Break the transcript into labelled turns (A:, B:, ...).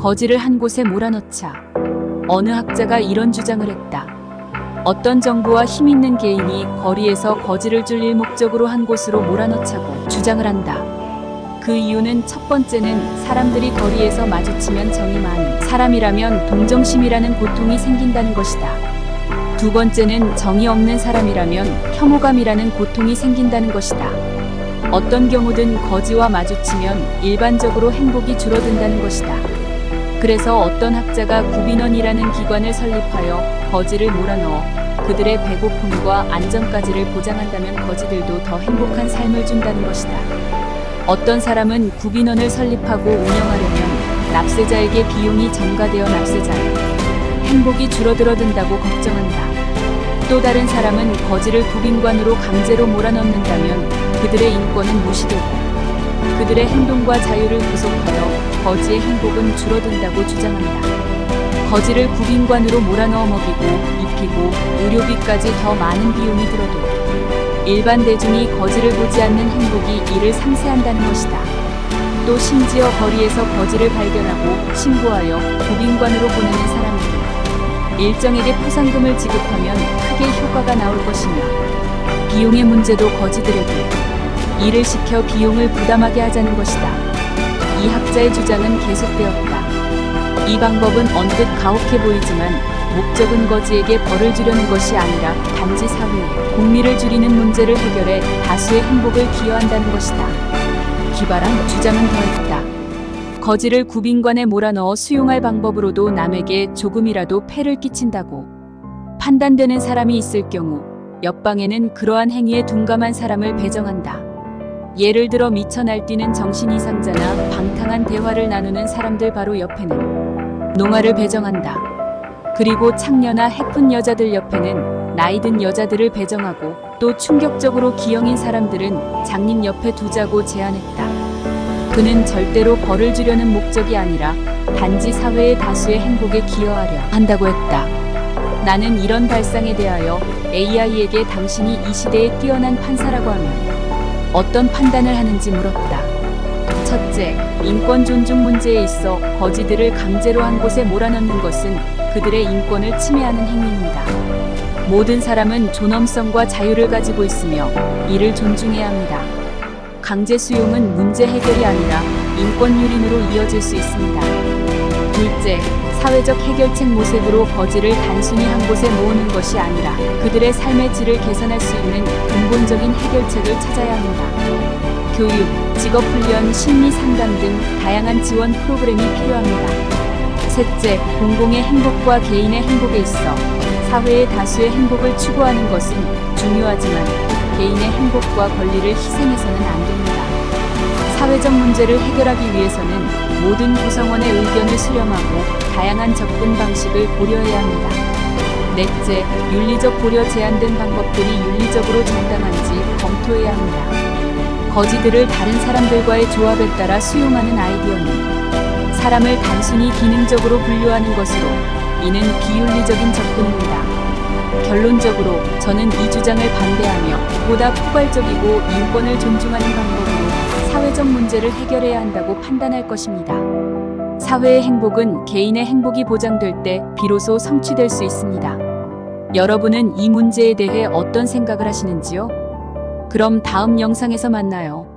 A: 거지를 한 곳에 몰아넣자. 어느 학자가 이런 주장을 했다. 어떤 정부와 힘 있는 개인이 거리에서 거지를 줄일 목적으로 한 곳으로 몰아넣자고 주장을 한다. 그 이유는 첫 번째는 사람들이 거리에서 마주치면 정이 많은 사람이라면 동정심이라는 고통이 생긴다는 것이다. 두 번째는 정이 없는 사람이라면 혐오감이라는 고통이 생긴다는 것이다. 어떤 경우든 거지와 마주치면 일반적으로 행복이 줄어든다는 것이다. 그래서 어떤 학자가 구빈원이라는 기관을 설립하여 거지를 몰아넣어 그들의 배고픔과 안전까지를 보장한다면 거지들도 더 행복한 삶을 준다는 것이다. 어떤 사람은 구빈원을 설립하고 운영하려면 납세자에게 비용이 전가되어 납세자의 행복이 줄어들어든다고 걱정한다. 또 다른 사람은 거지를 구빈관으로 강제로 몰아넣는다면 그들의 인권은 무시되고 그들의 행동과 자유를 구속하여 거지의 행복은 줄어든다고 주장한다. 거지를 구빈관으로 몰아넣어 먹이고 입히고 의료비까지 더 많은 비용이 들어도 일반 대중이 거지를 보지 않는 행복이 이를 상쇄한다는 것이다. 또 심지어 거리에서 거지를 발견하고 신고하여 구빈관으로 보내는 사람에게 일정에게 포상금을 지급하면 크게 효과가 나올 것이며 비용의 문제도 거지들에게 일을 시켜 비용을 부담하게 하자는 것이다. 이 학자의 주장은 계속되었다. 이 방법은 언뜻 가혹해 보이지만 목적은 거지에게 벌을 주려는 것이 아니라 단지 사회의 공미를 줄이는 문제를 해결해 다수의 행복을 기여한다는 것이다. 기발한 주장은 더했다. 거지를 구빈관에 몰아넣어 수용할 방법으로도 남에게 조금이라도 폐를 끼친다고 판단되는 사람이 있을 경우 옆방에는 그러한 행위에 둔감한 사람을 배정한다. 예를 들어 미쳐 날뛰는 정신 이상자나 방탕한 대화를 나누는 사람들 바로 옆에는 농아를 배정한다. 그리고 창녀나 해픈 여자들 옆에는 나이든 여자들을 배정하고 또 충격적으로 기형인 사람들은 장님 옆에 두자고 제안했다. 그는 절대로 벌을 주려는 목적이 아니라 단지 사회의 다수의 행복에 기여하려 한다고 했다. 나는 이런 발상에 대하여 AI에게 당신이 이 시대에 뛰어난 판사라고 하면 어떤 판단을 하는지 물었다. 첫째, 인권 존중 문제에 있어 거지들을 강제로 한 곳에 몰아넣는 것은 그들의 인권을 침해하는 행위입니다. 모든 사람은 존엄성과 자유를 가지고 있으며 이를 존중해야 합니다. 강제 수용은 문제 해결이 아니라 인권 유린으로 이어질 수 있습니다. 둘째, 사회적 해결책 모색으로 거지를 단순히 한 곳에 모으는 것이 아니라 그들의 삶의 질을 개선할 수 있는 근본적인 해결책을 찾아야 합니다. 교육, 직업훈련, 심리상담 등 다양한 지원 프로그램이 필요합니다. 셋째, 공공의 행복과 개인의 행복에 있어 사회의 다수의 행복을 추구하는 것은 중요하지만 개인의 행복과 권리를 희생해서는 안 됩니다. 사회적 문제를 해결하기 위해서는 모든 구성원의 의견을 수렴하고 다양한 접근 방식을 고려해야 합니다. 넷째, 윤리적 고려 제한된 방법들이 윤리적으로 정당한지 검토해야 합니다. 거지들을 다른 사람들과의 조합에 따라 수용하는 아이디어는 사람을 단순히 기능적으로 분류하는 것으로 이는 비윤리적인 접근입니다. 결론적으로 저는 이 주장을 반대하며 보다 포괄적이고 인권을 존중하는 방법으로 사회적 문제를 해결해야 한다고 판단할 것입니다. 사회의 행복은 개인의 행복이 보장될 때 비로소 성취될 수 있습니다. 여러분은 이 문제에 대해 어떤 생각을 하시는지요? 그럼 다음 영상에서 만나요.